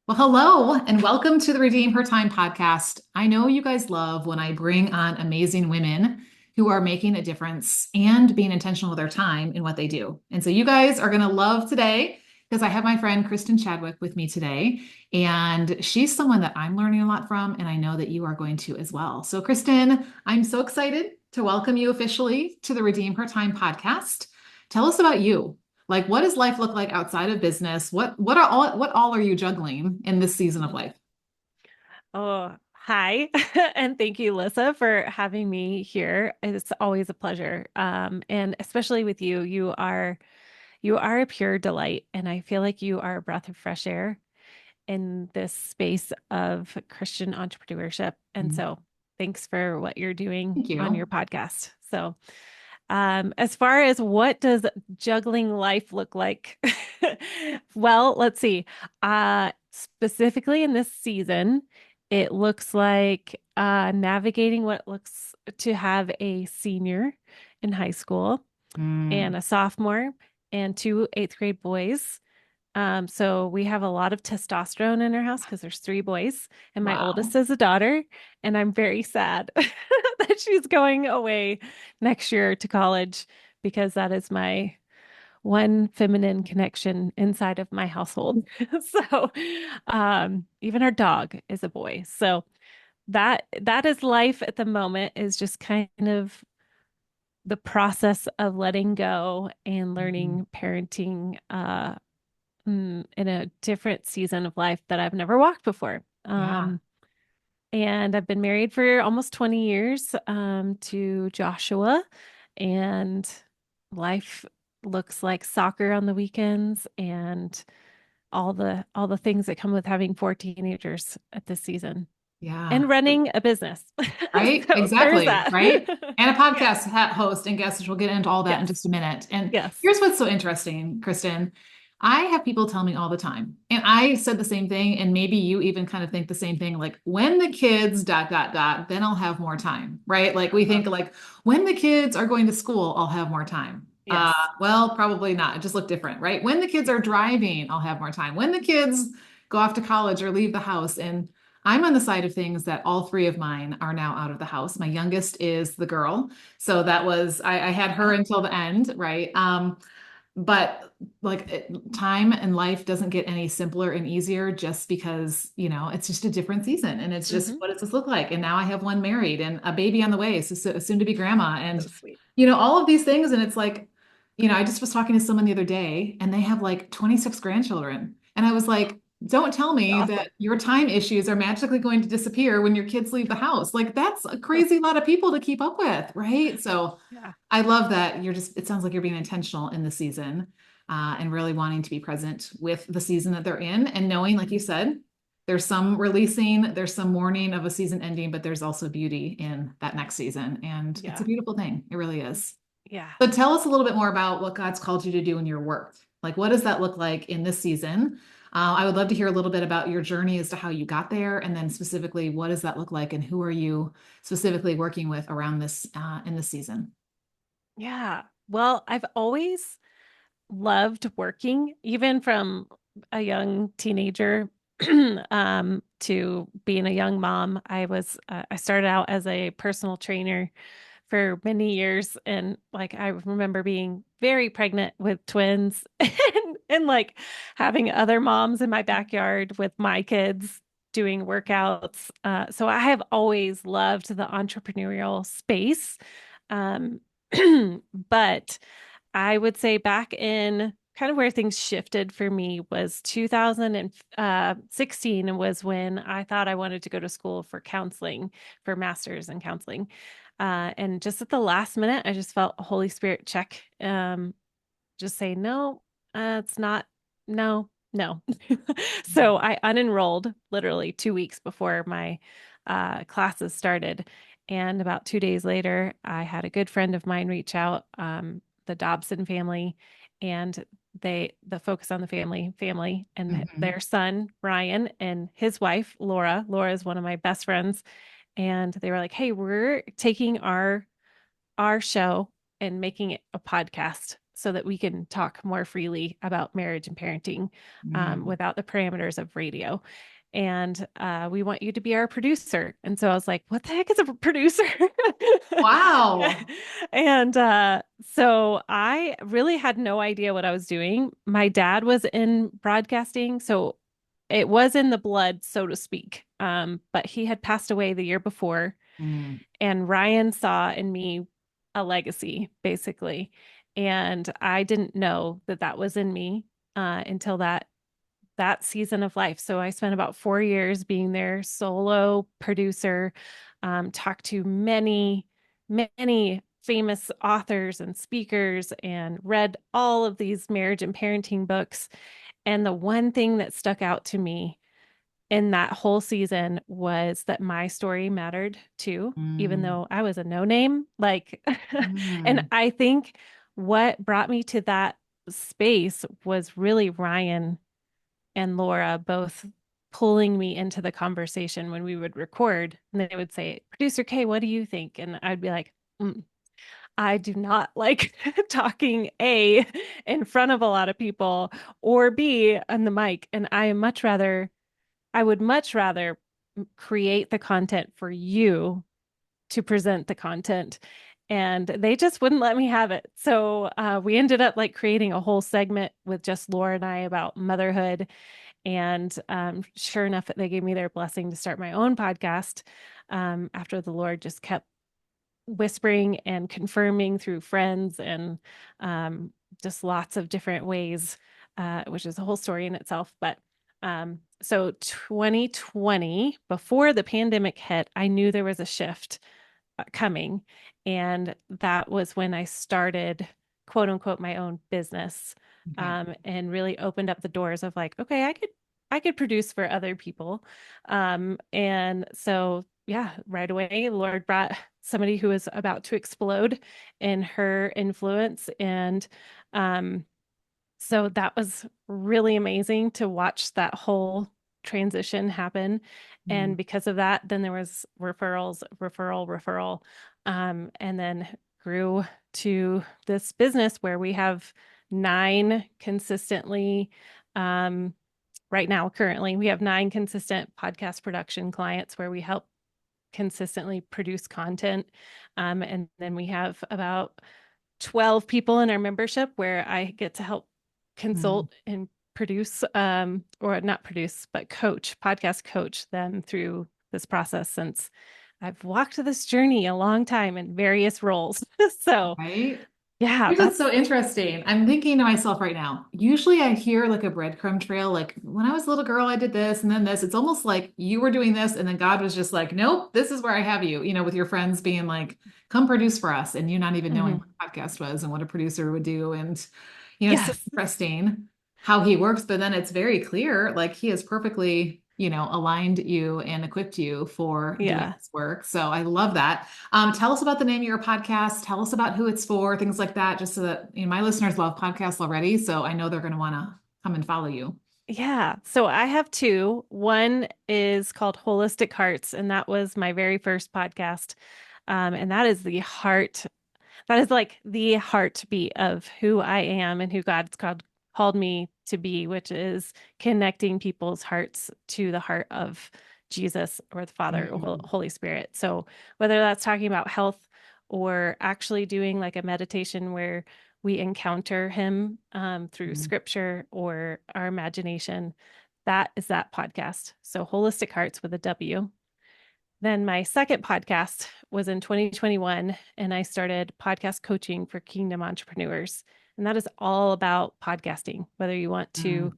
Well, hello and welcome to the Redeem Her Time podcast. I know you guys love when I bring on amazing women who are making a difference and being intentional with their time in what they do. And so you guys are going to love today because I have my friend Kristin Chadwick with me today. And she's someone that I'm learning a lot from, and I know that you are going to as well. So, Kristin, I'm so excited to welcome you officially to the Redeem Her Time podcast. Tell us about you. Like, what does life look like outside of business? What all are you juggling in this season of life? Oh, hi. And thank you, Lissa, for having me here. It's always a pleasure. And especially with you, you are a pure delight. And I feel like you are a breath of fresh air in this space of Christian entrepreneurship. And Mhm. so thanks for what you're doing Thank on you. your podcast. So as far as what does juggling life look like? Well, let's see. Specifically in this season, it looks like navigating what it looks to have a senior in high school Mm, and a sophomore and two eighth grade boys. So we have a lot of testosterone in our house because there's three boys, and my wow. oldest is a daughter, and I'm very sad that she's going away next year to college because that is my one feminine connection inside of my household. So, even our dog is a boy. So that is life at the moment is just kind of the process of letting go and Mhm. learning parenting in a different season of life that I've never walked before. Yeah. And I've been married for almost 20 years to Joshua, and life looks like soccer on the weekends and all the things that come with having four teenagers at this season Yeah. and running a business. Right? So there's Exactly. that. Right. And a Yeah. podcast host and guest, which we'll get into all that in Yes. just a minute. And Yes. here's what's so interesting, Kristen. I have people tell me all the time, and I said the same thing, and maybe you even kind of think the same thing, like when the kids dot dot dot, then I'll have more time, right? Like we Uh-huh. think like when the kids are going to school, I'll have more time. Yes. Well, probably not. It just look different, right? When the kids are driving, I'll have more time. When the kids go off to college or leave the house, and I'm on the side of things that all three of mine are now out of the house. My youngest is the girl. So that was, I had her Yeah. until the end, right? But like time and life doesn't get any simpler and easier just because, it's just a different season. And it's just, Hmm. what does this look like? And now I have one married and a baby on the way, so soon to be grandma. So And, sweet. all of these things. And it's like, I just was talking to someone the other day and they have like 26 grandchildren. And I was like, don't tell me Awesome. that your time issues are magically going to disappear when your kids leave the house. Like that's a crazy lot of people to keep up with, right? So Yeah. I love that it sounds like you're being intentional in the season and really wanting to be present with the season that they're in and knowing, like you said, there's some releasing, there's some mourning of a season ending, but there's also beauty in that next season. And it's a Yeah. beautiful thing. It really is. Yeah. So tell us a little bit more about what God's called you to do in your work. Like, what does that look like in this season? I would love to hear a little bit about your journey as to how you got there, and then specifically, what does that look like, and who are you specifically working with around this in this season? Yeah. Well, I've always loved working, even from a young teenager to being a young mom. I started out as a personal trainer for many years. And like, I remember being very pregnant with twins and like having other moms in my backyard with my kids doing workouts. So I have always loved the entrepreneurial space. Um, but I would say back in kind of where things shifted for me was 2016 was when I thought I wanted to go to school for counseling, for master's in counseling. And just at the last minute, I just felt a Holy Spirit check. Just say, no, it's not, no, no. So I unenrolled literally 2 weeks before my classes started. And about 2 days later, I had a good friend of mine reach out, the Dobson family, and the focus on the family and Mhm. their son, Ryan, and his wife, Laura. Laura is one of my best friends. And they were like, hey, we're taking our show and making it a podcast. so that we can talk more freely about marriage and parenting Mm. without the parameters of radio. And we want you to be our producer. And so I was like, what the heck is a producer? Wow. And so I really had no idea what I was doing. My dad was in broadcasting, so it was in the blood, so to speak. But he had passed away the year before, Mm. and Ryan saw in me a legacy, basically. And I didn't know that that was in me until that season of life. So I spent about 4 years being their solo producer, talked to many famous authors and speakers, and read all of these marriage and parenting books. And the one thing that stuck out to me in that whole season was that my story mattered too, even Mm. though I was a no name. Like, and Mm. I think what brought me to that space was really Ryan and Laura both pulling me into the conversation when we would record. And they would say, Producer K, what do you think? And I'd be like, I do not like talking A in front of a lot of people or B on the mic. And I would much rather create the content for you to present the content. And they just wouldn't let me have it. So we ended up like creating a whole segment with just Laura and I about motherhood. And sure enough, they gave me their blessing to start my own podcast after the Lord just kept whispering and confirming through friends and just lots of different ways, which is a whole story in itself. But so 2020, before the pandemic hit, I knew there was a shift coming. And that was when I started, quote unquote, my own business, Okay. and really opened up the doors of like, okay, I could produce for other people. And so, yeah, right away, Lord brought somebody who was about to explode in her influence. And um, so that was really amazing to watch that whole transition happen. Mm. And because of that, then there was referral, and then grew to this business where we have nine consistently, um, right now, currently, we have nine consistent podcast production clients where we help consistently produce content. And then we have about 12 people in our membership where I get to help Mm. consult and produce, or not produce, but podcast coach them through this process since I've walked this journey a long time in various roles. So, Right? yeah, Here's what's that's, so interesting. I'm thinking to myself right now, usually I hear like a breadcrumb trail, like when I was a little girl, I did this and then this. It's almost like you were doing this and then God was just like, nope, this is where I have you, with your friends being like, come produce for us. And you not even knowing mhm. what a podcast was and what a producer would do. And, it's so Yes, interesting how he works, but then it's very clear, like he has perfectly, aligned you and equipped you for doing yeah. this work. So I love that. Tell us about the name of your podcast. Tell us about who it's for, things like that, just so that my listeners love podcasts already. So I know they're going to want to come and follow you. Yeah. So I have two. One is called Holistic Hearts, and that was my very first podcast. And that is that is like the heartbeat of who I am and who God's called me to be, which is connecting people's hearts to the heart of Jesus or the Father or Mm. Holy Spirit. So whether that's talking about health or actually doing like a meditation where we encounter him through Mm. scripture or our imagination, that is that podcast. So Holistic Hearts with a W. Then my second podcast was in 2021, and I started podcast coaching for Kingdom entrepreneurs. And that is all about podcasting, whether you want to Mm.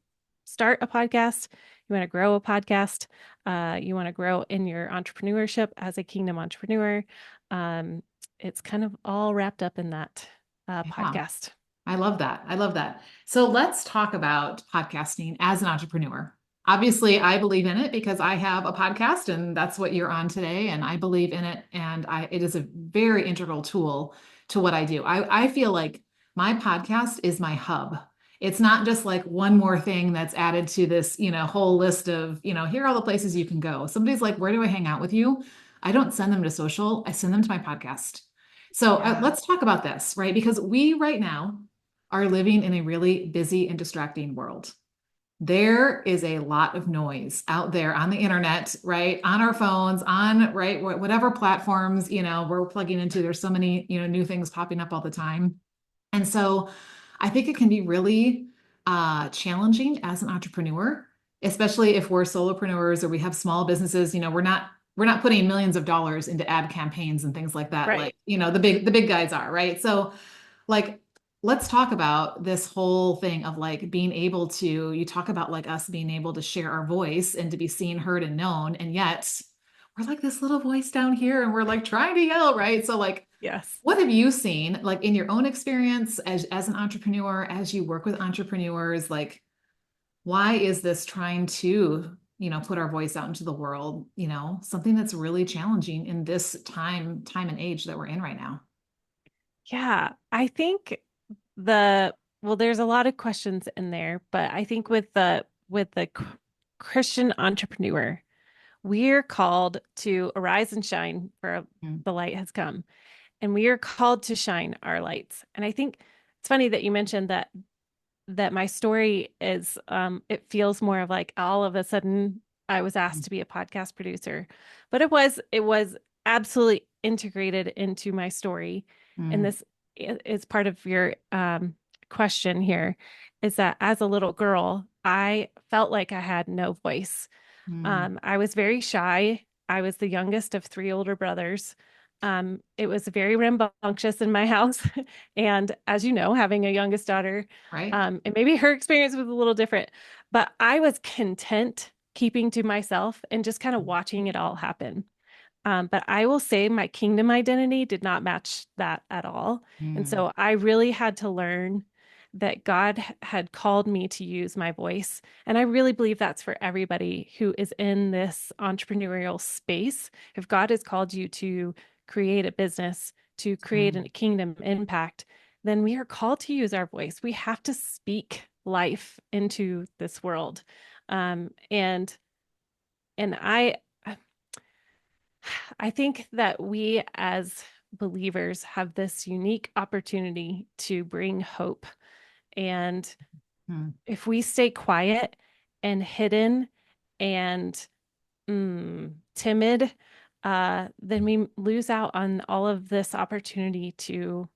start a podcast, you want to grow a podcast, you want to grow in your entrepreneurship as a Kingdom entrepreneur. Um, it's kind of all wrapped up in that Yeah. podcast. I love that. I love that. So let's talk about podcasting as an entrepreneur. Obviously, I believe in it because I have a podcast and that's what you're on today. And I believe in it. And it is a very integral tool to what I do. I feel like my podcast is my hub. It's not just like one more thing that's added to this, whole list of, here are all the places you can go. Somebody's like, where do I hang out with you? I don't send them to social. I send them to my podcast. So Yeah. let's talk about this, right? Because we right now are living in a really busy and distracting world. There is a lot of noise out there on the internet, right? On our phones, on, right, whatever platforms, we're plugging into. There's so many, new things popping up all the time. And so I think it can be really challenging as an entrepreneur, especially if we're solopreneurs or we have small businesses. We're not putting millions of dollars into ad campaigns and things like that, Right. like, the big guys are, right? So like, let's talk about this whole thing of like being able to, you talk about like us being able to share our voice and to be seen, heard, and known. And yet we're like this little voice down here and we're like trying to yell, right? So like, Yes. what have you seen like in your own experience as an entrepreneur, as you work with entrepreneurs, like why is this trying to, put our voice out into the world, something that's really challenging in this time and age that we're in right now? Yeah. I think well, there's a lot of questions in there, but I think with the Christian entrepreneur, we're called to arise and shine, for Mm, the light has come, and we are called to shine our lights. And I think it's funny that you mentioned that my story is it feels more of like all of a sudden I was asked mm, to be a podcast producer, but it was absolutely integrated into my story. And mm, this is part of your question here, is that as a little girl I felt like I had no voice. mm, I was very shy. I was the youngest of three older brothers. It was very rambunctious in my house. And as you know, having a youngest daughter, right? and maybe her experience was a little different, but I was content keeping to myself and just kind of watching it all happen. But I will say my kingdom identity did not match that at all. And Mm, so I really had to learn that God had called me to use my voice. And I really believe that's for everybody who is in this entrepreneurial space. If God has called you to create a business, to create mm, a kingdom impact, then we are called to use our voice. We have to speak life into this world. And I think that we as believers have this unique opportunity to bring hope. And mm, if we stay quiet and hidden and timid, then we lose out on all of this opportunity to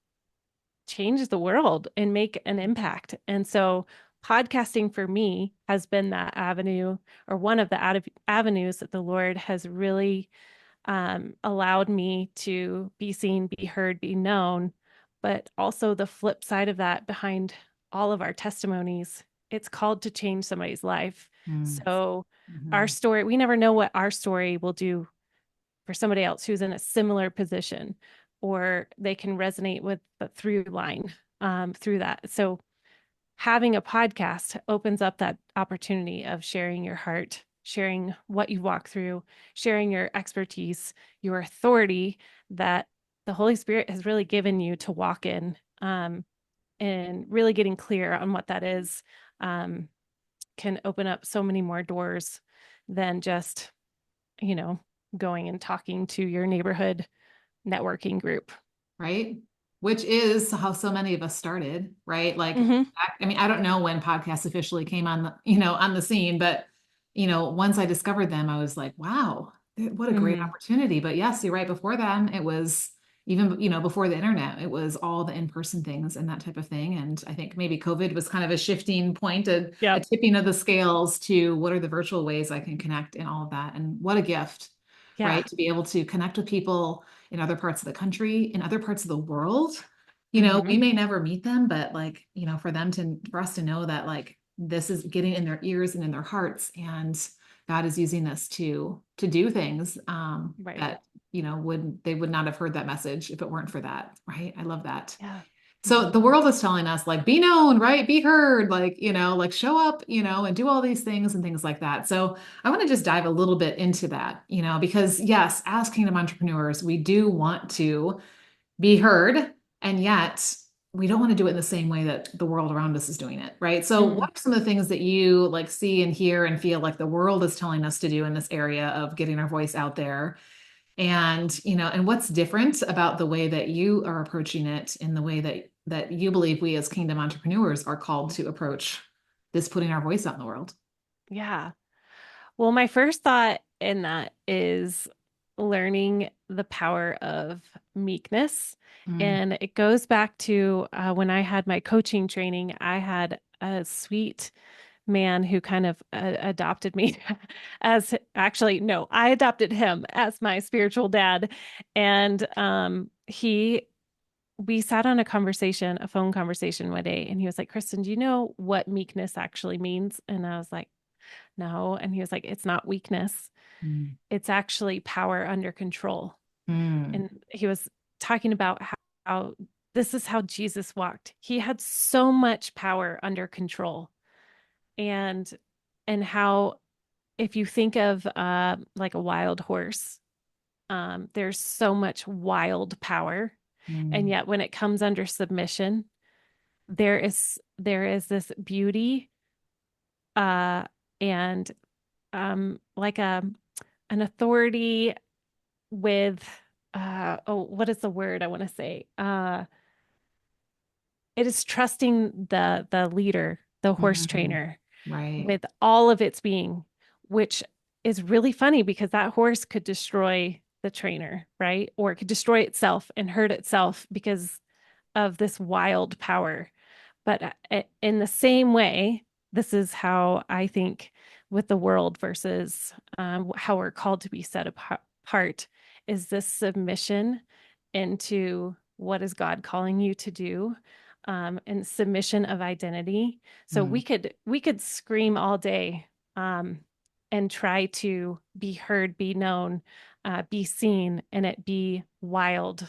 change the world and make an impact. And so, podcasting for me has been that avenue, or one of the avenues that the Lord has really allowed me to be seen, be heard, be known. But also the flip side of that, behind all of our testimonies, it's called to change somebody's life. mm, So our mhm. story, we never know what our story will do for somebody else who's in a similar position, or they can resonate with the through line through that. So having a podcast opens up that opportunity of sharing your heart, sharing what you walk through, sharing your expertise, your authority that the Holy Spirit has really given you to walk in, and really getting clear on what that is, um, can open up so many more doors than just, you know, going and talking to your neighborhood networking group. Right? Which is how so many of us started, right? Like, Mm-hmm. I mean, I don't know when podcasts officially came on the, on the scene, but once I discovered them, I was like, wow, what a great Mm-hmm. opportunity. But yes, you're right. Before then, it was even, before the internet, it was all the in-person things and that type of thing. And I think maybe COVID was kind of a shifting point, a Yep. tipping of the scales to what are the virtual ways I can connect and all of that. And what a gift, Yeah. right? To be able to connect with people in other parts of the country, in other parts of the world. Mm-hmm. We may never meet them, but like, for us to know that like this is getting in their ears and in their hearts, and God is using this to do things Right. that, they would not have heard that message if it weren't for that, right? I love that. Yeah. So Mm-hmm. the world is telling us like be known, right? Be heard, like, like show up, and do all these things and things like that. So I want to just dive a little bit into that, because yes, as kingdom entrepreneurs, we do want to be heard, and yet we don't want to do it in the same way that the world around us is doing it, right? So what Mm. are some of the things that you like see and hear and feel like the world is telling us to do in this area of getting our voice out there? And, and what's different about the way that you are approaching it in the way that you believe we as kingdom entrepreneurs are called to approach this putting our voice out in the world? Yeah. Well, my first thought in that is learning the power of meekness. Mm, And it goes back to when I had my coaching training, I had a sweet man who kind of adopted me as actually, no, I adopted him as my spiritual dad. And we sat on a phone conversation one day, and he was like, Kristin, do you know what meekness actually means? And I was like, no. And he was like, it's not weakness, mm, it's actually power under control. mm, And he was talking about how this is how Jesus walked. He had so much power under control. And how if you think of like a wild horse, there's so much wild power. And mm, yet when it comes under submission, there is this beauty uh and like an authority with oh, what is the word I want to say? It is trusting the leader, the horse mm. trainer, Right. with all of its being, which is really funny because that horse could destroy the trainer, right? Or it could destroy itself and hurt itself because of this wild power. But in the same way, this is how I think with the world versus how we're called to be set apart is this submission into what is God calling you to do, and submission of identity. So Mm, we could scream all day, um, and try to be heard, be known, be seen, and it be wild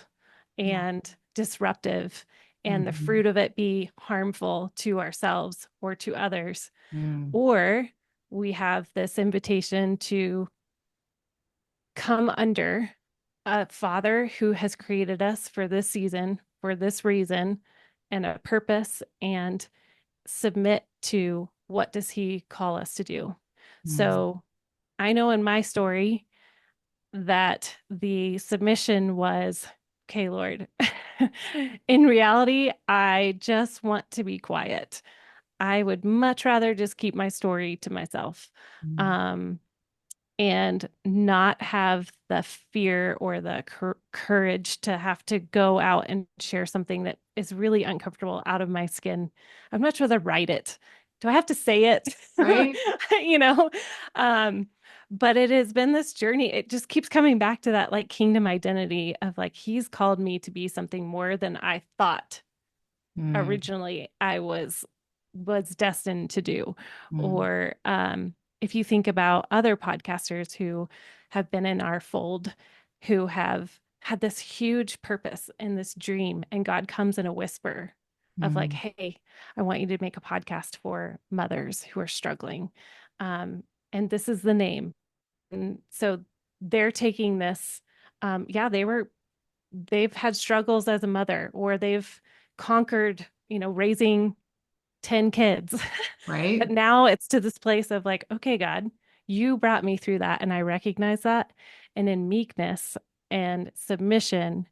yeah. and disruptive, and the Mhm, fruit of it be harmful to ourselves or to others. mm, Or we have this invitation to come under a father who has created us for this season, for this reason, and a purpose, and submit to what does he call us to do. mm. So I know in my story that the submission was, okay, Lord, in reality, I just want to be quiet. I would much rather just keep my story to myself. Mm, Um, and not have the fear or the courage to have to go out and share something that is really uncomfortable out of my skin. I'd much rather write it. Do I have to say it? right? you know, um, but it has been this journey. It just keeps coming back to that like kingdom identity of like, he's called me to be something more than I thought Mm, originally I was destined to do. mm, Or if you think about other podcasters who have been in our fold, who have had this huge purpose and this dream, and God comes in a whisper of like, mm, hey, I want you to make a podcast for mothers who are struggling, and this is the name. And so they're taking this, yeah, they've had struggles as a mother, or they've conquered, raising 10 kids. But right? now it's to this place of like, okay, God, you brought me through that, and I recognize that. And in meekness and submission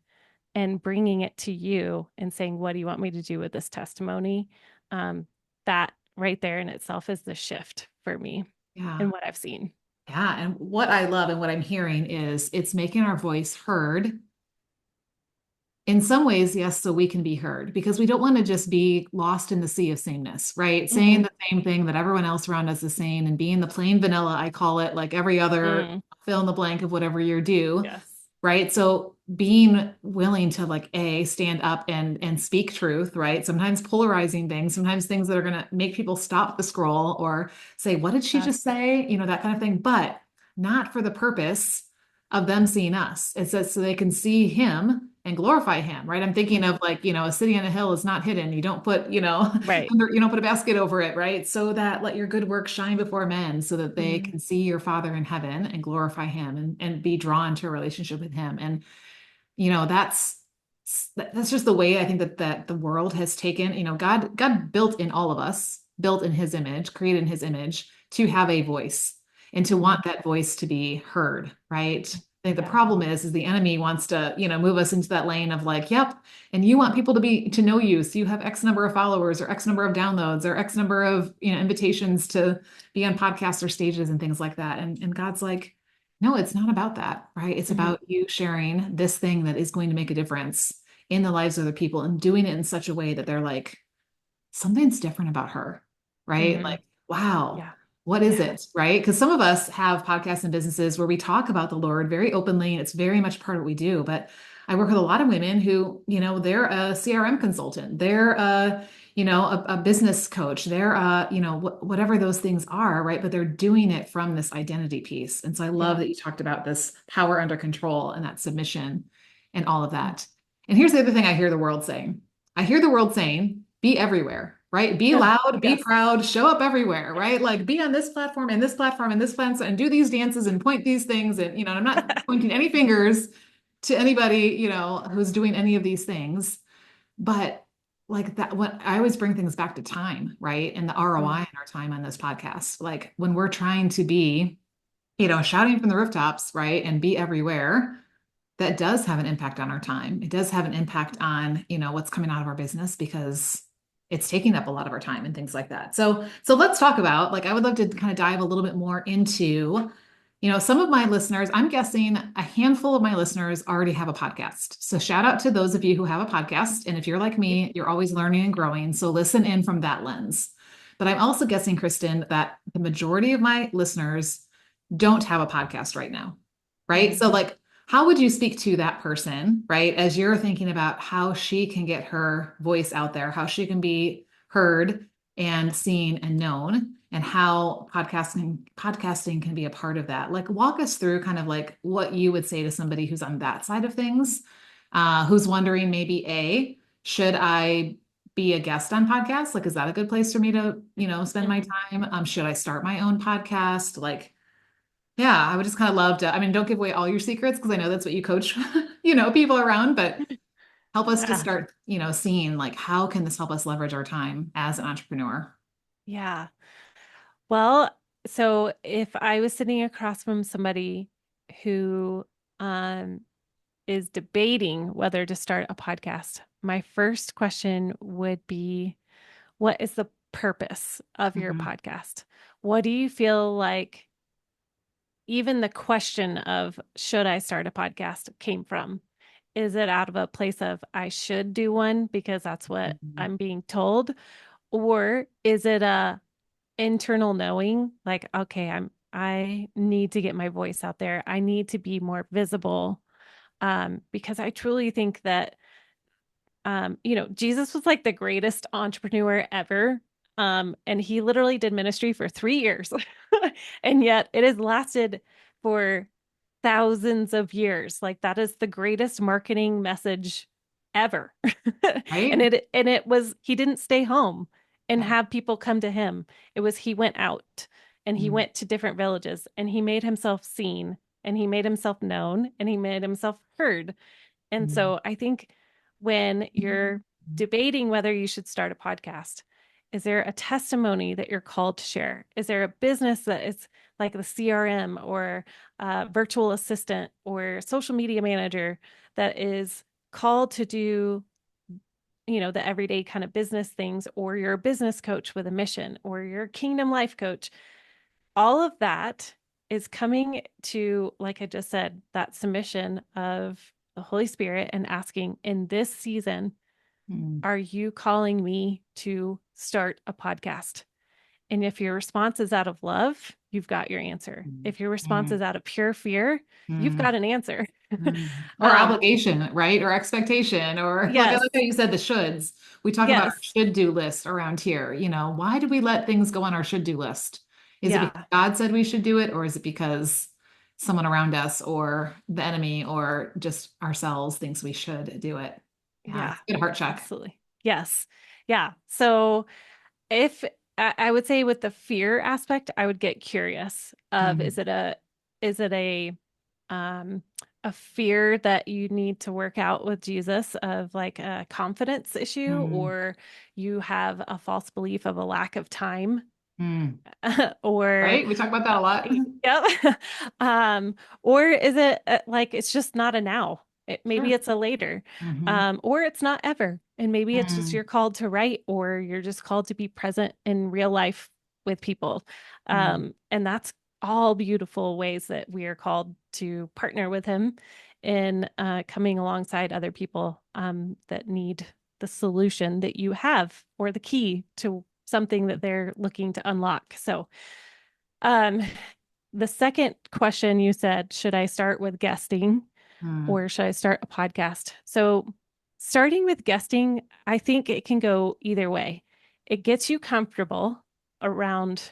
and bringing it to you and saying, what do you want me to do with this testimony? That right there in itself is the shift for me Yeah. and what I've seen. Yeah. And what I love and what I'm hearing is it's making our voice heard in some ways, yes, so we can be heard because we don't want to just be lost in the sea of sameness, right? Saying Mm-hmm. the same thing that everyone else around us is saying and being the plain vanilla, I call it, like every other Mm, fill in the blank of whatever you do, yes. right? So being willing to like stand up and speak truth, right? Sometimes polarizing things, sometimes things that are going to make people stop the scroll or say, what did she just Yes. say? That kind of thing, but not for the purpose of them seeing us. It's just so they can see him and glorify him, right? I'm thinking Mm, of like, a city on a hill is not hidden. You don't put, right. you don't put a basket over it, right? So that let your good work shine before men so that they Mm, can see your Father in heaven and glorify him and be drawn to a relationship with him. And, that's just the way I think that the world has taken, God built in all of us, built in his image, created in his image to have a voice and to mm, want that voice to be heard, right? I think the Yeah. problem is the enemy wants to, move us into that lane of like, yep, and you want people to know you, so you have X number of followers or X number of downloads or X number of, invitations to be on podcasts or stages and things like that. And God's like, no, it's not about that, right? It's Hmm. about you sharing this thing that is going to make a difference in the lives of other people and doing it in such a way that they're like, something's different about her, right? Hmm. Like, wow, Yeah. what is Yeah. it, right? Because some of us have podcasts and businesses where we talk about the Lord very openly, and it's very much part of what we do. But I work with a lot of women who, they're a CRM consultant, they're a business coach, they're whatever those things are, right? But they're doing it from this identity piece. And so I love Yeah. that you talked about this power under control and that submission and all of that. And here's the other thing I hear the world saying. I hear the world saying, be everywhere, right? Be Oh, loud, be yes. proud, show up everywhere, right? Like be on this platform and this platform and this platform and do these dances and point these things. And, I'm not pointing any fingers to anybody, who's doing any of these things. But like that, what I always bring things back to time, right? And the ROI Mm. in our time on this podcast. Like when we're trying to be, shouting from the rooftops, right? And be everywhere, that does have an impact on our time. It does have an impact on, what's coming out of our business because it's taking up a lot of our time and things like that. So let's talk about, like, I would love to kind of dive a little bit more into, some of my listeners. I'm guessing a handful of my listeners already have a podcast. So shout out to those of you who have a podcast. And if you're like Yep. me, you're always learning and growing. So listen in from that lens. But I'm also guessing, Kristin, that the majority of my listeners don't have a podcast right now, right? Mhm. So like, how would you speak to that person, right? As you're thinking about how she can get her voice out there, how she can be heard and seen and known, and how podcasting can be a part of that. Like walk us through kind of like what you would say to somebody who's on that side of things, who's wondering maybe A, should I be a guest on podcasts? Like, is that a good place for me to, spend my Mhm. time? Should I start my own podcast? Like, yeah, I would just kind of love to. I mean, don't give away all your secrets because I know that's what you coach, people around, but help us to Yeah. start, seeing like how can this help us leverage our time as an entrepreneur? Yeah. Well, so if I was sitting across from somebody who um, is debating whether to start a podcast, my first question would be, what is the purpose of your Mhm. podcast? What do you feel like even the question of should I start a podcast came from? Is it out of a place of I should do one because that's what Mhm. I'm being told? Or is it a internal knowing like, okay, I need to get my voice out there. I need to be more visible. Because I truly think that Jesus was like the greatest entrepreneur ever. And he literally did ministry for 3 years. And yet it has lasted for thousands of years. Like that is the greatest marketing message ever. Right? And it was he didn't stay home and Yeah. have people come to him. It was he went out and he Mhm. went to different villages and he made himself seen and he made himself known and he made himself heard. And Mhm. so I think when you're debating whether you should start a podcast, is there a testimony that you're called to share? Is there a business that is like the CRM or virtual assistant or social media manager that is called to do, the everyday kind of business things, or you're a business coach with a mission, or you're a kingdom life coach? All of that is coming to, like I just said, that submission of the Holy Spirit and asking, in this season, Mhm. are you calling me to start a podcast? And if your response is out of love, you've got your answer. If your response Mhm. is out of pure fear, you've Mhm. got an answer. Or um, obligation, right? Or expectation, or like I yes, like how you said the shoulds. We talk about our yes, should do list around here. Why do we let things go on our should do list? Is it because yeah, God said we should do it, or is it because someone around us or the enemy or just ourselves thinks we should do it? Yeah, yeah, it's a good heart check. absolutely. Yes. Yeah. So if I would say with the fear aspect, I would get curious of Mm, is it um a fear that you need to work out with Jesus of like a confidence issue, mm, or you have a false belief of a lack of time. Mm. or Right? We talk about that a lot. yep. Or is it like it's just not a now? Maybe Sure. it's a later, Hmm. or it's not ever. And maybe it's just Mm. you're called to write, or you're just called to be present in real life with people. Mm. And that's all beautiful ways that we are called to partner with him in coming alongside other people that need the solution that you have or the key to something that they're looking to unlock. So, um, the second question you said, should I start with guesting Mm. or should I start a podcast? So, starting with guesting, I think it can go either way. It gets you comfortable around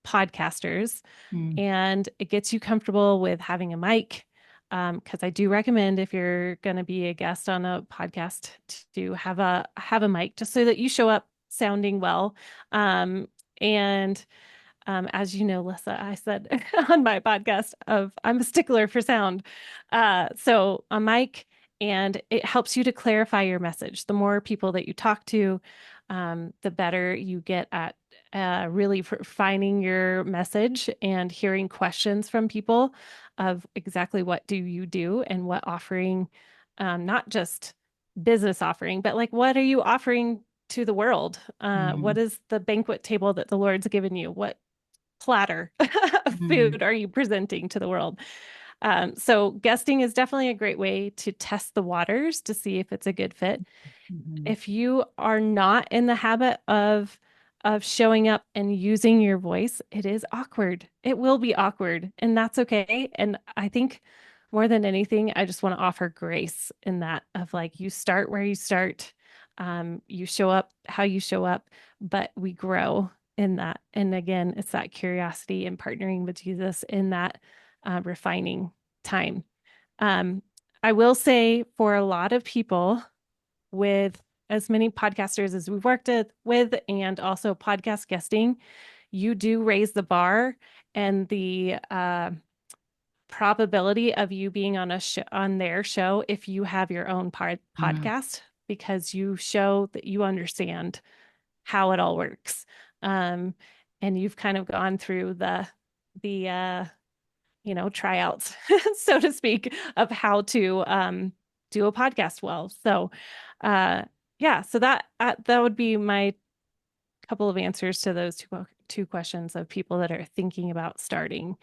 podcasters Mm. and it gets you comfortable with having a mic. Because I do recommend if you're going to be a guest on a podcast to have a mic just so that you show up sounding well. And as you know, Lissa, I said on my podcast of I'm a stickler for sound. So a mic, and it helps you to clarify your message. The more people that you talk to, the better you get at really refining your message and hearing questions from people of exactly what do you do and what offering, not just business offering, but like what are you offering to the world? What Mm. is the banquet table that the Lord's given you? What platter of Mm. food are you presenting to the world? So guesting is definitely a great way to test the waters to see if it's a good fit. Mhm. If you are not in the habit of showing up and using your voice, it is awkward. It will be awkward, and that's okay. And I think more than anything, I just want to offer grace in that of like you start where you start, you show up how you show up, but we grow in that. And again, it's that curiosity and partnering with Jesus in that refining time. Um, I will say for a lot of people with as many podcasters as we've worked with and also podcast guesting, you do raise the bar and the probability of you being on a on their show if you have your own Mm. podcast because you show that you understand how it all works. Um, and you've kind of gone through the tryouts, so to speak, of how to do a podcast well. So, uh, yeah, so that would be my couple of answers to those two questions of people that are thinking about starting,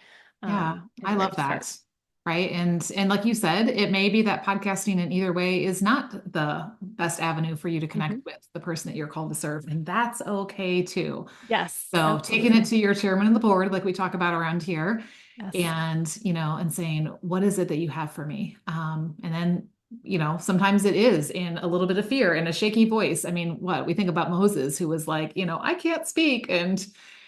Yeah, and I where love to start. that. Right. And like you said, it may be that podcasting in either way is not the best avenue for you to Mhm. connect with the person that you're called to serve. And that's okay too. Yes, So taking it absolutely. to your chairman of the board, like we talk about around here, Yes, and saying, what is it that you have for me? And then, sometimes it is in a little bit of fear and a shaky voice. I mean, what we think about Moses, who was like, I can't speak. You know,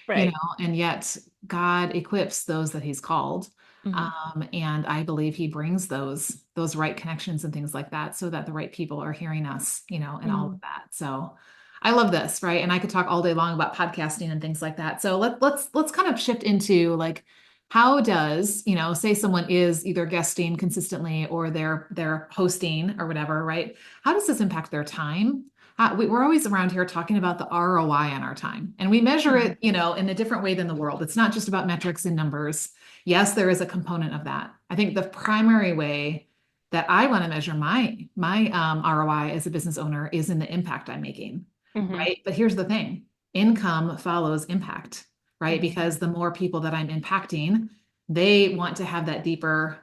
right. and yet God equips those that he's called. Hmm. And I believe he brings those right connections and things like that so that the right people are hearing us, and all of Hmm. that. So I love this, right? And I could talk all day long about podcasting and things like that. So let's kind of shift into like how does, say someone is either guesting consistently or they're hosting or whatever, right? How does this impact their time? We're always around here talking about the ROI on our time, and we measure Hmm. it, in a different way than the world. It's not just about metrics and numbers. Yes, there is a component of that. I think the primary way that I want to measure my ROI as a business owner is in the impact I'm making, Hmm. right? But here's the thing: income follows impact, right? Hmm. Because the more people that I'm impacting, they want to have that deeper,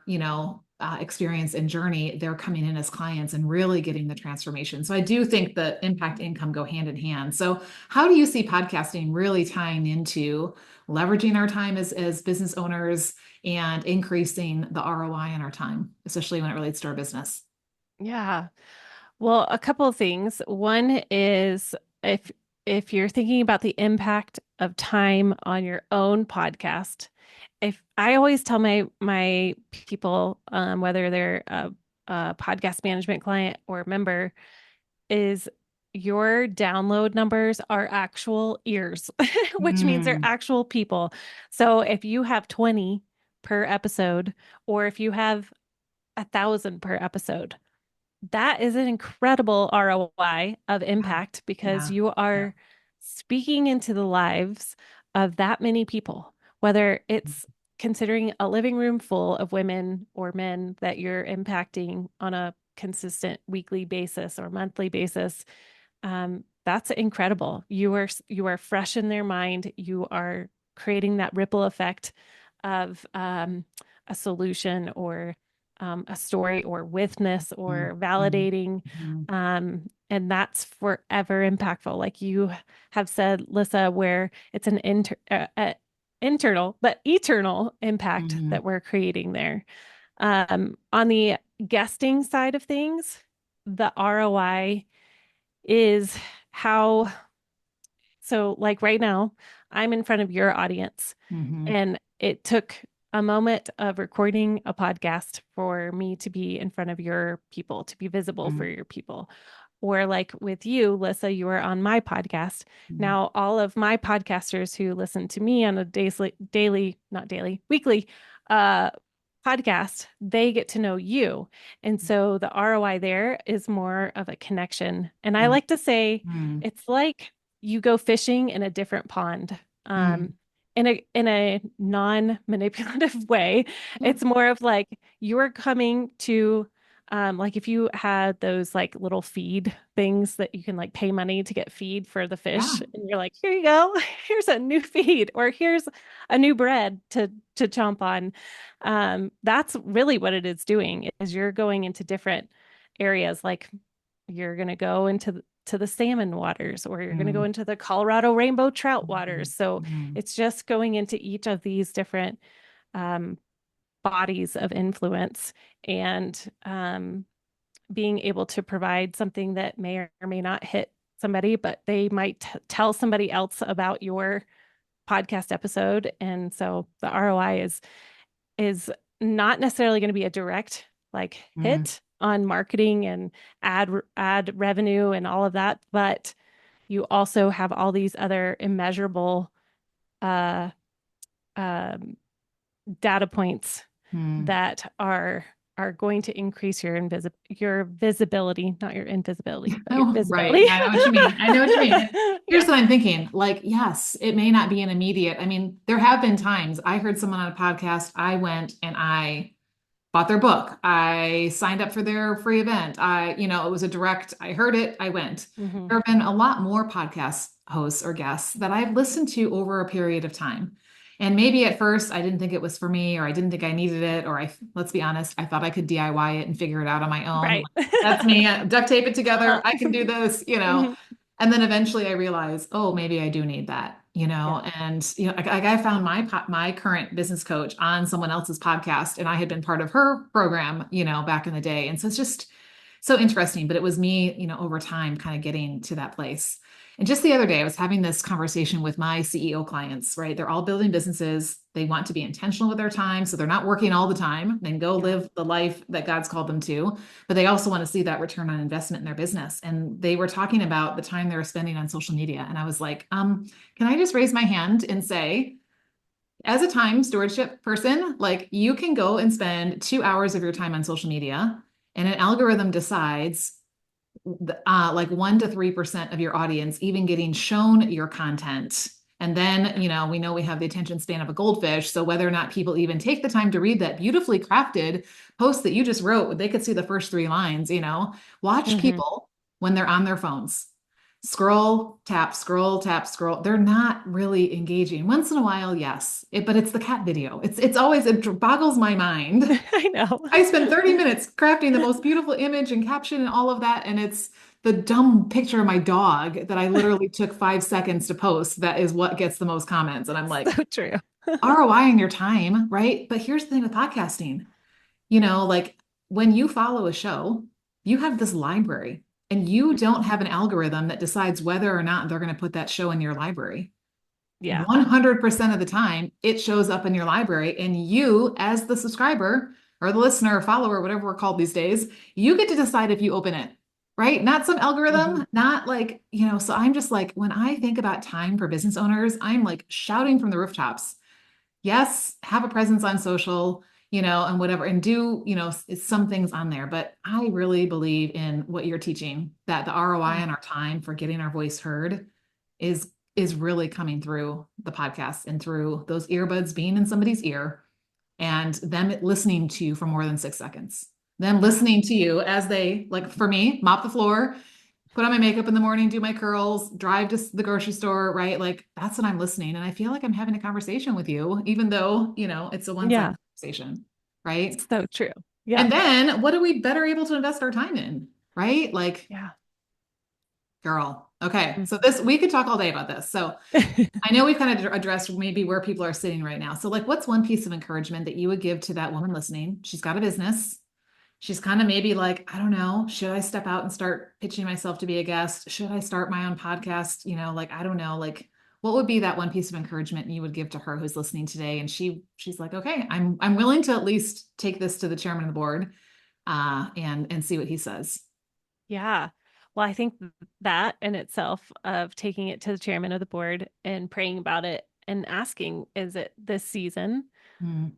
experience and journey. They're coming in as clients and really getting the transformation. So I do think the impact income go hand in hand. So how do you see podcasting really tying into leveraging our time as business owners and increasing the ROI on our time, especially when it relates to our business? Yeah. Well, a couple of things. One is if if you're thinking about the impact of time on your own podcast, if I always tell my people, whether they're a podcast management client or member, is your download numbers are actual ears, which means they're Mm. actual people. So if you have 20 per episode, or if you have 1,000 per episode, that is an incredible ROI of Yeah. impact because Yeah. you Yeah. are speaking into the lives of that many people, whether it's considering a living room full of women or men that you're impacting on a consistent weekly basis or monthly basis, that's incredible. You are fresh in their mind. You are creating that ripple effect of a solution or a story or witness or validating. Mhm. And that's forever impactful. Like you have said, Lissa, where it's an internal but eternal impact Mhm. that we're creating there. On the guesting side of things, the ROI is how, so like right now, I'm in front of your audience, Mhm. and it took a moment of recording a podcast for me to be in front of your people, to be visible for Mhm. your people. Or like with you, Lissa, you were on my podcast. Mhm. Now, all of my podcasters who listen to me on a not daily, weekly uh, podcast, they get to know you. And so the ROI there is more of a connection. And I like to say Mhm. it's like you go fishing in a different pond. Mhm. In a non-manipulative way. Yep. It's more of like you're coming to like if you had those like little feed things that you can like pay money to get feed for the Yeah. fish, and you're like, here you go, here's a new feed, or here's a new bread to chomp on. That's really what it is doing, is you're going into different areas. Like you're going to go into to the salmon waters, or you're going to go Mhm. into the Colorado rainbow trout waters. So Mhm. it's just going into each of these different um, bodies of influence, and being able to provide something that may or may not hit somebody, but they might tell somebody else about your podcast episode. And so the ROI is not necessarily going to be a direct like Mhm. hit on marketing and ad revenue and all of that, but you also have all these other immeasurable uh, um, data points Mhm. that are going to increase your visibility, not your invisibility, but your Oh, right. visibility. Yeah, I know what you mean. I know what you mean. And here's Yeah. what I'm thinking. Like, yes, it may not be an immediate. I mean, there have been times I heard someone on a podcast, I went and I bought their book. I signed up for their free event. It was a direct, I heard it, I went. Hmm. There have been a lot more podcast hosts or guests that I've listened to over a period of time. And maybe at first I didn't think it was for me, or I didn't think I needed it, or let's be honest, I thought I could DIY it and figure it out on my own. Right. Like, that's me. Duct tape it together. Uh-huh. I can do this. Hmm. And then eventually I realized, oh, maybe I do need that. Yeah. And I found my current business coach on someone else's podcast, and I had been part of her program, back in the day. And so it's just so interesting. But it was me, over time, kind of getting to that place. And just the other day, I was having this conversation with my CEO clients, right? They're all building businesses. They want to be intentional with their time. So they're not working all the time. They can go Yeah. live the life that God's called them to, but they also want to see that return on investment in their business. And they were talking about the time they were spending on social media. And I was like, can I just raise my hand and say, as a time stewardship person, like you can go and spend 2 hours of your time on social media, and an algorithm decides like 1 to 3% of your audience even getting shown your content. And then, we know we have the attention span of a goldfish. So whether or not people even take the time to read that beautifully crafted post that you just wrote, they could see the first 3 lines. Watch Hmm. people when they're on their phones. Scroll, tap, scroll, tap, scroll. They're not really engaging. Once in a while, yes. But it's the cat video. It's always, it boggles my mind. I know. I spent 30 minutes crafting the most beautiful image and caption and all of that. And it's the dumb picture of my dog that I literally took 5 seconds to post. That is what gets the most comments. And I'm like, So true. ROI in your time, right? But here's the thing with podcasting, like when you follow a show, you have this library, and you don't have an algorithm that decides whether or not they're going to put that show in your library. Yeah. 100% of the time, it shows up in your library, and you, as the subscriber or the listener or follower, whatever we're called these days, you get to decide if you open it, right? Not some Hmm. algorithm, not like, so I'm just like, when I think about time for business owners, I'm like shouting from the rooftops. Yes, have a presence on social, and whatever, and do, some things on there. But I really believe in what you're teaching, that the ROI on our time for getting our voice heard is is really coming through the podcast and through those earbuds being in somebody's ear and them listening to you for more than 6 seconds. Them Yeah. listening to you as they, like for me, mop the floor, put on my makeup in the morning, do my curls, drive to the grocery store, right? Like that's when I'm listening. And I feel like I'm having a conversation with you, even though, it's a one-sided Yeah. conversation, right? So true. Yeah. And then what are we better able to invest our time in, right? Like, Yeah. girl. Okay. So Mhm. this, we could talk all day about this. So I know we've kind of addressed maybe where people are sitting right now. So, like, what's one piece of encouragement that you would give to that woman listening? She's got a business. She's kind of maybe like, I don't know, should I step out and start pitching myself to be a guest? Should I start my own podcast? Like, I don't know, like, what would be that one piece of encouragement you would give to her who's listening today? And she's like, okay, I'm willing to at least take this to the chairman of the board, and see what he says. Yeah. Well, I think that in itself of taking it to the chairman of the board and praying about it and asking, is it this season Mm,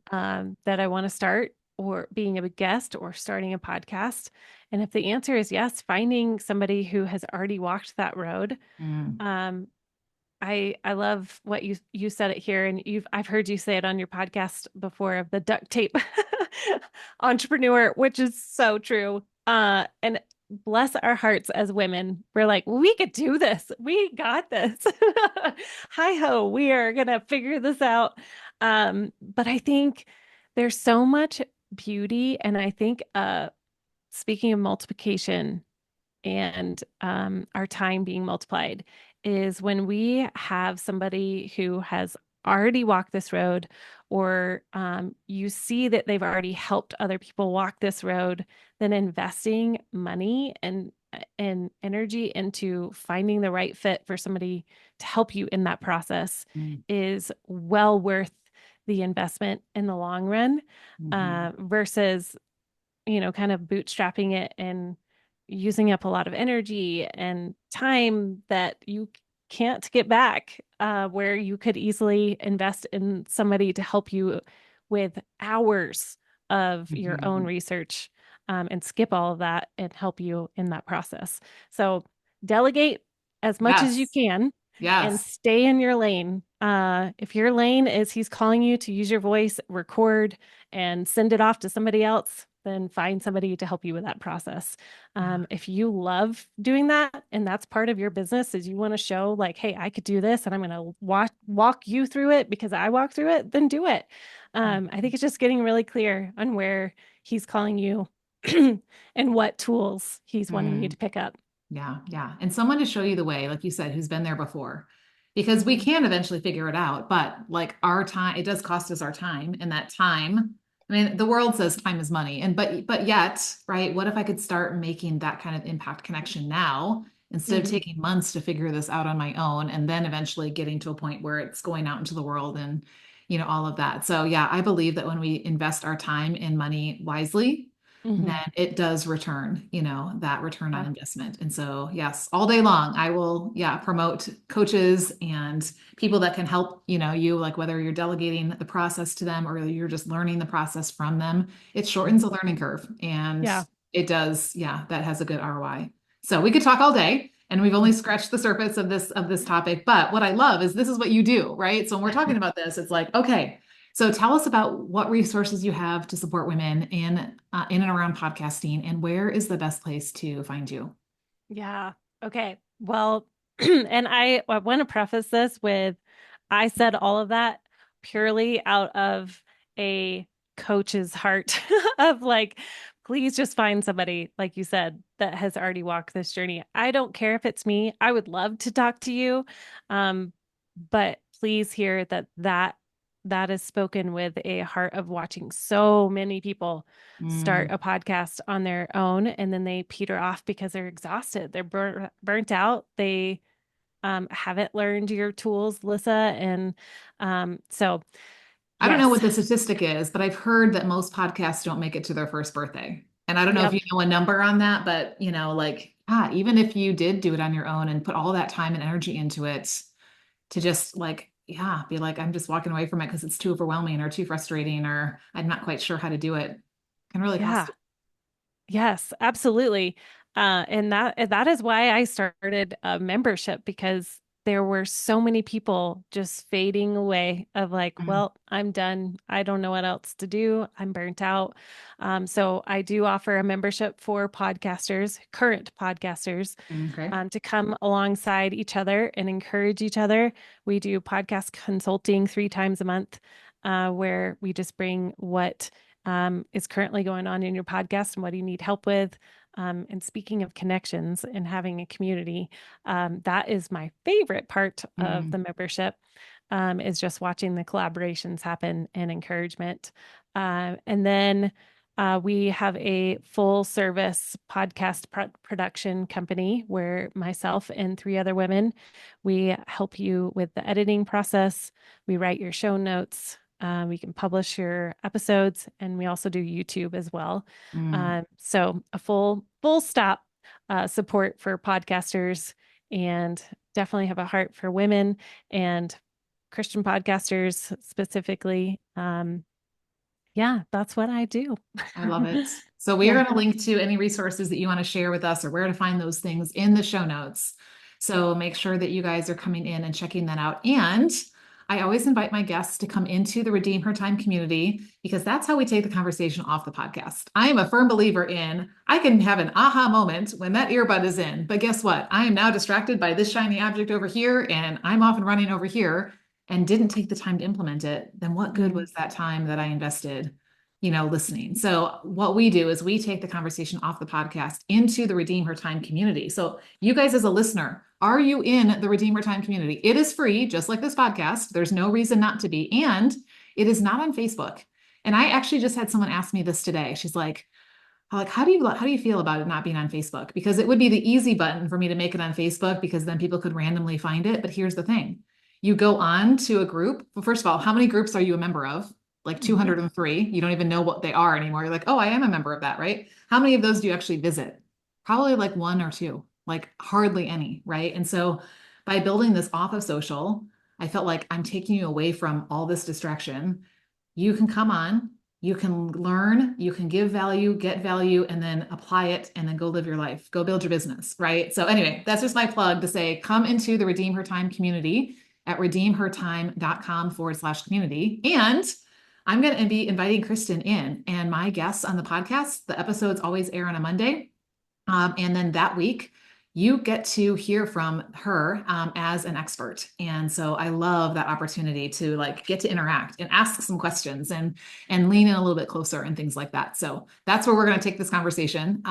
that I want to start or being a guest or starting a podcast? And if the answer is yes, finding somebody who has already walked that road. mm, Um, I love what you said it here, and I've heard you say it on your podcast before of the duct tape entrepreneur, which is so true. And bless our hearts as women, we're like, we could do this, we got this. Hi ho, we are gonna figure this out. But I think there's so much beauty, and I think speaking of multiplication and our time being multiplied is when we have somebody who has already walked this road, or you see that they've already helped other people walk this road, then investing money and energy into finding the right fit for somebody to help you in that process mm, is well worth the investment in the long run, mhm, versus kind of bootstrapping it and using up a lot of energy and time that you can't get back, where you could easily invest in somebody to help you with hours of your own mhm. research, and skip all of that and help you in that process. So delegate as much as you Yes. can and Yes. stay in your lane. If your lane is he's calling you to use your voice, record, and send it off to somebody else, then find somebody to help you with that process. Yeah. If you love doing that and that's part of your business, is you want to show like, hey, I could do this and I'm going to walk you through it because I walked through it, then do it. I think it's just getting really clear on where he's calling you and what tools he's wanting you Mm. to pick up. Yeah, yeah. And someone to show you the way, like you said, who's been there before. Because we Mhm. can eventually figure it out, but like our time, it does cost us our time. And that time, I mean, the world says time is money. And but yet, right, what if I could start making that kind of impact connection now instead of Mhm. taking months to figure this out on my own and then eventually getting to a point where it's going out into the world and all of that. So yeah, I believe that when we invest our time and money wisely, then Mhm. it does return, that return on Yeah. investment. And so, yes, all day long, I will, yeah, promote coaches and people that can help, you like whether you're delegating the process to them or you're just learning the process from them, it shortens Mhm. the learning curve. And Yeah. it does, yeah, that has a good ROI. So we could talk all day. And we've only scratched the surface of this topic. But what I love is this is what you do, right? So when we're talking about this, it's like, okay, so tell us about what resources you have to support women in and around podcasting, and where is the best place to find you? Yeah. Okay. Well, and I want to preface this with I said all of that purely out of a coach's heart of like, please just find somebody, like you said, that has already walked this journey. I don't care if it's me. I would love to talk to you. Um, but please hear that is spoken with a heart of watching so many people start Mm, a podcast on their own and then they peter off because they're exhausted, they're burnt out, they haven't learned your tools, Lissa. And so I don't know yes. what the statistic is, but I've heard that most podcasts don't make it to their first birthday. And I don't know if Yep. you know a number on that, but like, even if you did do it on your own and put all that time and energy into it, to just like, yeah, be like, I'm just walking away from it because it's too overwhelming or too frustrating or I'm not quite sure how to do it, can really cost Yeah. you. Yes, absolutely. And that is why I started a membership, because there were so many people just fading away of like, Mm, well, I'm done. I don't know what else to do. I'm burnt out. So I do offer a membership for podcasters, current podcasters, okay. to come alongside each other and encourage each other. We do podcast consulting 3 times a month, where we just bring what is currently going on in your podcast and what you need help with. And speaking of connections and having a community, that is my favorite part of Mm, the membership, is just watching the collaborations happen and encouragement. And then we have a full service podcast production company where myself and 3 other women, we help you with the editing process. We write your show notes. We can publish your episodes, and we also do YouTube as well. mm. So a full stop support for podcasters, and definitely have a heart for women and Christian podcasters specifically. Yeah, that's what I do. I love it. So we are Yeah. going to link to any resources that you want to share with us or where to find those things in the show notes. So make sure that you guys are coming in and checking that out. And I always invite my guests to come into the Redeem Her Time community because that's how we take the conversation off the podcast. I am a firm believer in I can have an aha moment when that earbud is in, but guess what? I am now distracted by this shiny object over here and I'm off and running over here and didn't take the time to implement it. Then what good Mm, was that time that I invested, listening? So what we do is we take the conversation off the podcast into the Redeem Her Time community. So you guys as a listener, are you in the Redeem Her Time community? It is free, just like this podcast. There's no reason not to be. And it is not on Facebook. And I actually just had someone ask me this today. She's like, how do you feel about it not being on Facebook? Because it would be the easy button for me to make it on Facebook because then people could randomly find it. But here's the thing. You go on to a group. Well, first of all, how many groups are you a member of? Like mhm. 203. You don't even know what they are anymore. You're like, oh, I am a member of that, right? How many of those do you actually visit? Probably like one or two, like hardly any, right? And so by building this off of social, I felt like I'm taking you away from all this distraction. You can come on, you can learn, you can give value, get value, and then apply it and then go live your life, go build your business, right? So, anyway, that's just my plug to say come into the Redeem Her Time community at redeemhertime.com/community. And I'm going to be inviting Kristin in, and my guests on the podcast. The episodes always air on a Monday. And then that week, you get to hear from her as an expert. And so I love that opportunity to like get to interact and ask some questions and lean in a little bit closer and things like that. So that's where we're going to take this conversation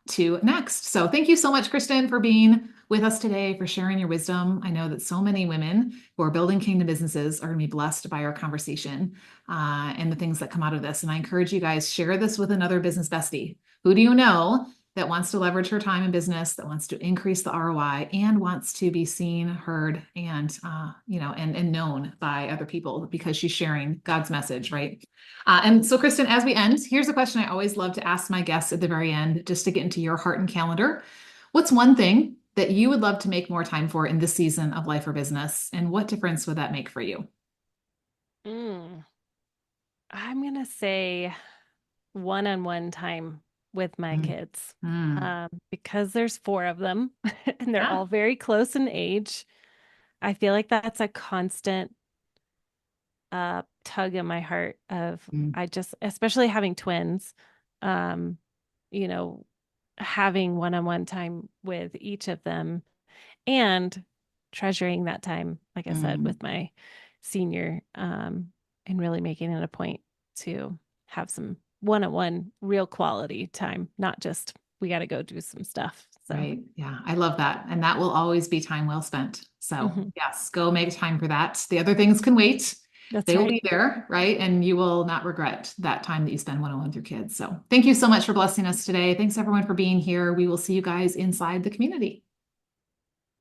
to next. So thank you so much, Kristin, for being with us today, for sharing your wisdom. I know that so many women who are building kingdom businesses are going to be blessed by our conversation and the things that come out of this. And I encourage you guys, share this with another business bestie. Who do you know that wants to leverage her time in business, that wants to increase the ROI, and wants to be seen, heard, and and known by other people because she's sharing God's message, right? And so, Kristin, as we end, here's a question I always love to ask my guests at the very end, just to get into your heart and calendar. What's one thing that you would love to make more time for in this season of life or business, and what difference would that make for you? Mm. I'm gonna say one-on-one time with my Mm, kids, mm, because there's 4 of them and they're yeah. all very close in age. I feel like that's a constant tug in my heart of Mm, I just, especially having twins, um, you know, having one-on-one time with each of them and treasuring that time, like I said, mm. with my senior, and really making it a point to have some one-on-one real quality time, not just we got to go do some stuff. So, Right. Yeah. I love that. And that will always be time well spent. So, mhm, yes, go make time for that. The other things can wait. that's They will right. be there, right? And you will not regret that time that you spend one-on-one with your kids. So, thank you so much for blessing us today. Thanks everyone for being here. We will see you guys inside the community.